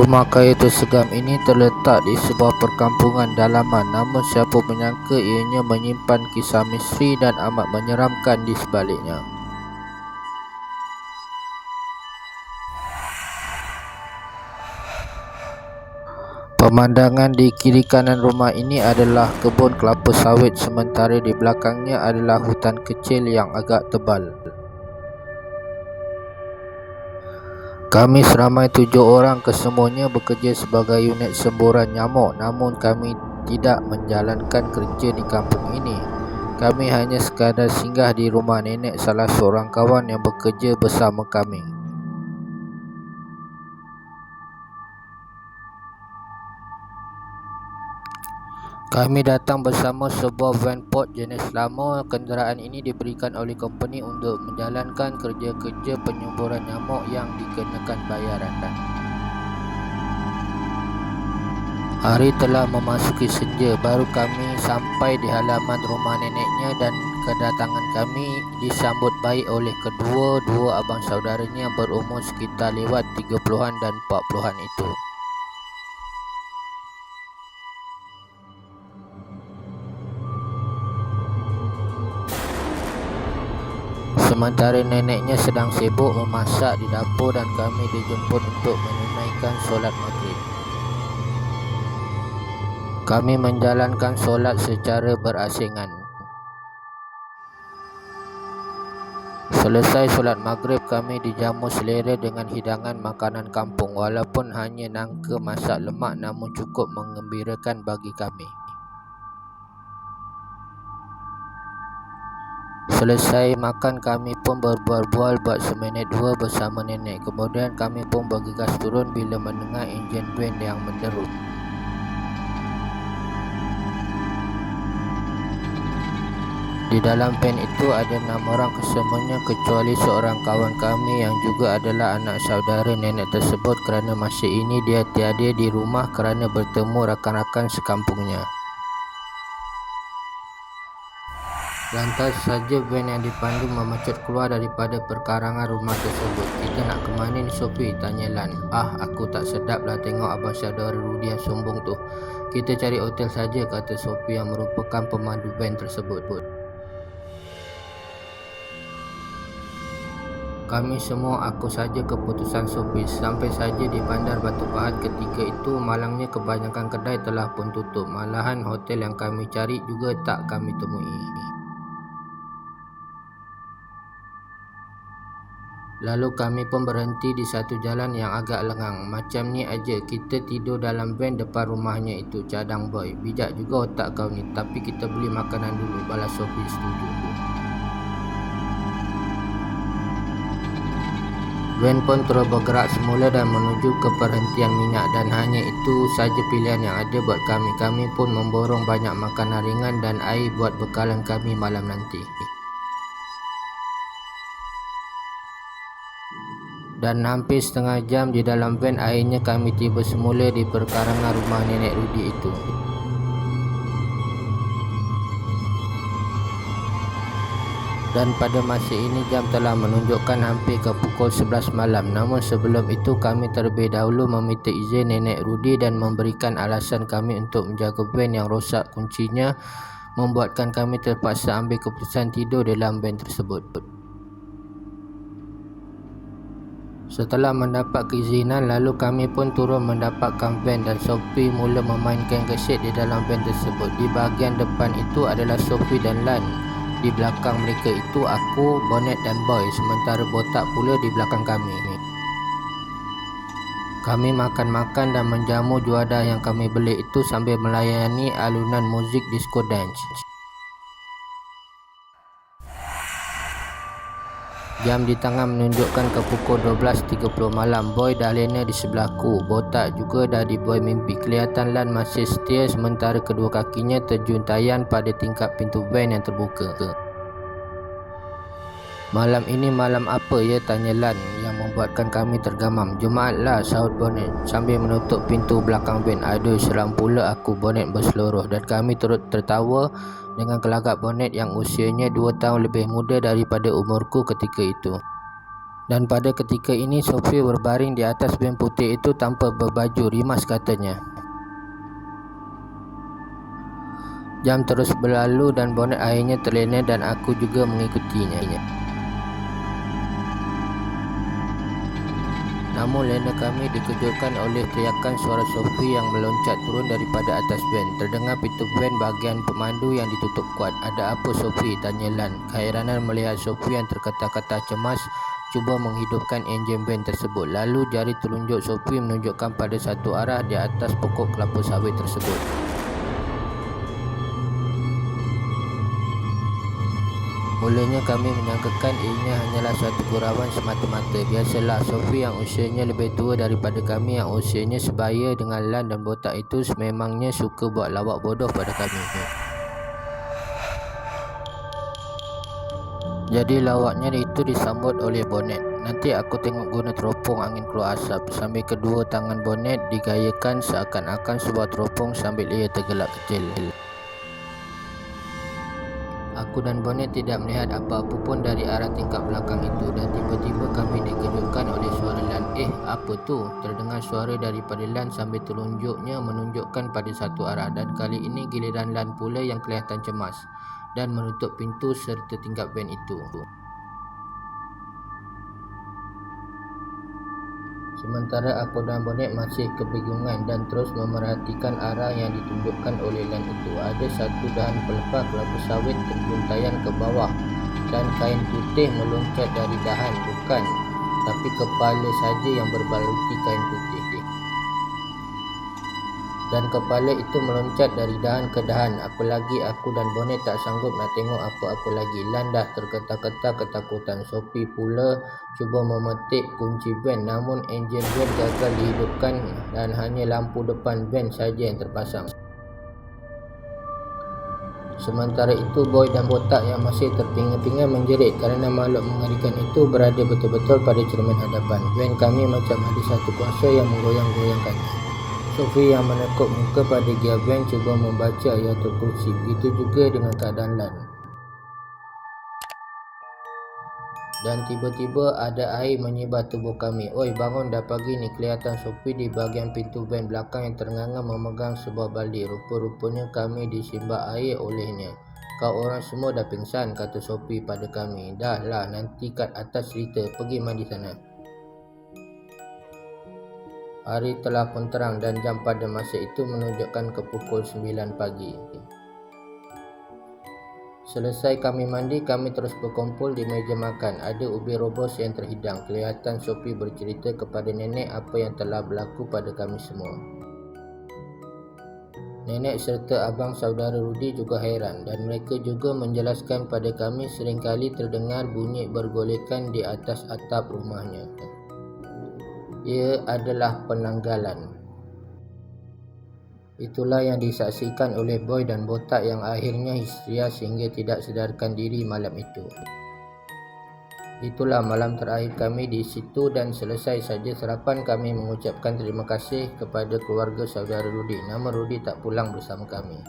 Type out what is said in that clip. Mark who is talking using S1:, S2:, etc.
S1: Rumah kayu tersegam ini terletak di sebuah perkampungan dalaman, namun siapa menyangka ianya menyimpan kisah misteri dan amat menyeramkan di sebaliknya. Pemandangan di kiri kanan rumah ini adalah kebun kelapa sawit, sementara di belakangnya adalah hutan kecil yang agak tebal. Kami seramai 7 orang, kesemuanya bekerja sebagai unit semburan nyamuk, namun kami tidak menjalankan kerja di kampung ini. Kami hanya sekadar singgah di rumah nenek salah seorang kawan yang bekerja bersama kami. Kami datang bersama sebuah van Ford jenis lama. Kenderaan ini diberikan oleh company untuk menjalankan kerja-kerja penyemburan nyamuk yang dikenakan bayaran. Hari telah memasuki senja, baru kami sampai di halaman rumah neneknya dan kedatangan kami disambut baik oleh dua abang saudaranya yang berumur sekitar lewat 30-an dan 40-an itu. Sementara neneknya sedang sibuk memasak di dapur dan kami dijemput untuk menunaikan solat maghrib. Kami menjalankan solat secara berasingan. Selesai solat maghrib, kami dijamu selera dengan hidangan makanan kampung. Walaupun hanya nangka masak lemak, namun cukup menggembirakan bagi kami. Selesai makan, kami pun berbual-bual buat seminit dua bersama nenek. Kemudian kami pun bergegas turun bila mendengar enjin van yang menderu. Di dalam van itu ada 6 orang, kesemuanya kecuali seorang kawan kami yang juga adalah anak saudara nenek tersebut, kerana masa ini dia tiada di rumah kerana bertemu rakan-rakan sekampungnya. Lantas saja van yang dipandu memecut keluar daripada perkarangan rumah tersebut. "Kita nak ke mana ni, Sophie?" tanya Lan. Aku tak sedap lah tengok abang saudara Rudy yang sombong tu. "Kita cari hotel saja," kata Sophie yang merupakan pemandu van tersebut. Kami semua aku saja keputusan Sophie. Sampai saja di bandar Batu Pahat ketika itu, malangnya kebanyakan kedai telah pun tutup. Malahan hotel yang kami cari juga tak kami temui. Lalu kami pun berhenti di satu jalan yang agak lengang. "Macam ni aja, kita tidur dalam van depan rumahnya itu," cadang Boy. "Bijak juga otak kau ni, tapi kita beli makanan dulu," balas Sophie setuju. Van pun terus bergerak semula dan menuju ke perhentian minyak, dan hanya itu saja pilihan yang ada buat kami. Kami pun memborong banyak makanan ringan dan air buat bekalan kami malam nanti. Dan hampir setengah jam di dalam van, akhirnya kami tiba semula di perkarangan rumah nenek Rudy itu. Dan pada masa ini jam telah menunjukkan hampir ke pukul 11 malam. Namun sebelum itu kami terlebih dahulu meminta izin nenek Rudy dan memberikan alasan kami untuk menjaga van yang rosak kuncinya, membuatkan kami terpaksa ambil keputusan tidur dalam van tersebut. Setelah mendapat keizinan, lalu kami pun turun mendapatkan van dan Sophie mula memainkan kaset di dalam van tersebut. Di bahagian depan itu adalah Sophie dan Lan. Di belakang mereka itu aku, Bonnet dan Boy, sementara Botak pula di belakang kami. Kami makan-makan dan menjamu juadah yang kami beli itu sambil melayani alunan muzik disco dance. Jam di tangan menunjukkan ke pukul 12.30 malam. Boy dah lena di sebelahku. Botak juga dah dibuai mimpi. Kelihatan Lan masih setia sementara kedua kakinya terjuntayan pada tingkap pintu van yang terbuka. "Malam ini malam apa ya?" tanya Lan yang membuatkan kami tergamam. "Jumaat lah," sahut Bonnet sambil menutup pintu belakang van. "Aduh, seram pula aku," Bonnet berseluruh, dan kami turut tertawa dengan kelakar Bonnet yang usianya 2 tahun lebih muda daripada umurku ketika itu. Dan pada ketika ini Sophie berbaring di atas ben putih itu tanpa berbaju, rimas katanya. Jam terus berlalu dan bonet akhirnya terlena dan aku juga mengikutinya. Namun lena kami dikejutkan oleh teriakan suara Sophie yang meloncat turun daripada atas van. Terdengar pintu van bahagian pemandu yang ditutup kuat. "Ada apa Sophie?" tanya Lan. Keheranan melihat Sophie yang terkata-kata cemas cuba menghidupkan enjin van tersebut. Lalu jari telunjuk Sophie menunjukkan pada satu arah di atas pokok kelapa sawit tersebut. Mulanya kami menyangkakan ianya hanyalah suatu gurauan semata-mata. Biasalah, Sophie yang usianya lebih tua daripada kami yang usianya sebaya dengan Lan dan botak itu sememangnya suka buat lawak bodoh pada kami. Jadi lawaknya itu disambut oleh bonet. "Nanti aku tengok guna teropong angin keluar asap," sambil kedua tangan bonet digayakan seakan-akan sebuah teropong sambil ia tergelak kecil. Aku dan bonet tidak melihat apa-apa pun dari arah tingkap belakang itu dan tiba-tiba kami dikejutkan oleh suara Lan. Apa tu?" Terdengar suara daripada Lan sambil telunjuknya menunjukkan pada satu arah, dan kali ini giliran Lan pula yang kelihatan cemas dan menutup pintu serta tingkap van itu. Sementara aku dan bonet masih kebingungan dan terus memerhatikan arah yang ditunjukkan oleh Lan itu. Ada satu dahan pelepah kelapa sawit terbuntayan ke bawah dan kain putih meloncat dari dahan, bukan, tapi kepala saja yang berbaluti kain putih. Dan kepala itu meloncat dari dahan ke dahan. Apalagi aku dan bonet tak sanggup nak tengok apa-apa lagi. Lan dah terketa-keta ketakutan. Sophie pula cuba memetik kunci van, namun enjin van gagal dihidupkan dan hanya lampu depan van saja yang terpasang. Sementara itu Boy dan botak yang masih terpinga-pinga menjerit kerana makhluk mengerikan itu berada betul-betul pada cermin hadapan. Van kami macam ada satu kuasa yang menggoyang-goyangkannya. Sophie yang menekuk muka pada gear van cuba membaca ayatul kursi. Begitu juga dengan keadaan Lan. Dan tiba-tiba ada air menyebar tubuh kami. "Oi, bangun, dah pagi ni," kelihatan Sophie di bahagian pintu van belakang yang ternganga memegang sebuah baldi. Rupa-rupanya kami disimbak air olehnya. "Kau orang semua dah pingsan," kata Sophie pada kami. "Dah lah, nanti kat atas cerita, pergi mandi sana." Hari telah pun terang dan jam pada masa itu menunjukkan ke pukul 9 pagi. Selesai kami mandi, kami terus berkumpul di meja makan. Ada ubi rebus yang terhidang. Kelihatan Sophie bercerita kepada nenek apa yang telah berlaku pada kami semua. Nenek serta abang saudara Rudy juga heran dan mereka juga menjelaskan pada kami seringkali terdengar bunyi bergolekan di atas atap rumahnya. Ia adalah penanggalan. Itulah yang disaksikan oleh Boy dan botak yang akhirnya histeria sehingga tidak sedarkan diri malam itu. Itulah malam terakhir kami di situ dan selesai saja sarapan kami mengucapkan terima kasih kepada keluarga saudara Rudy. Namun Rudy tak pulang bersama kami.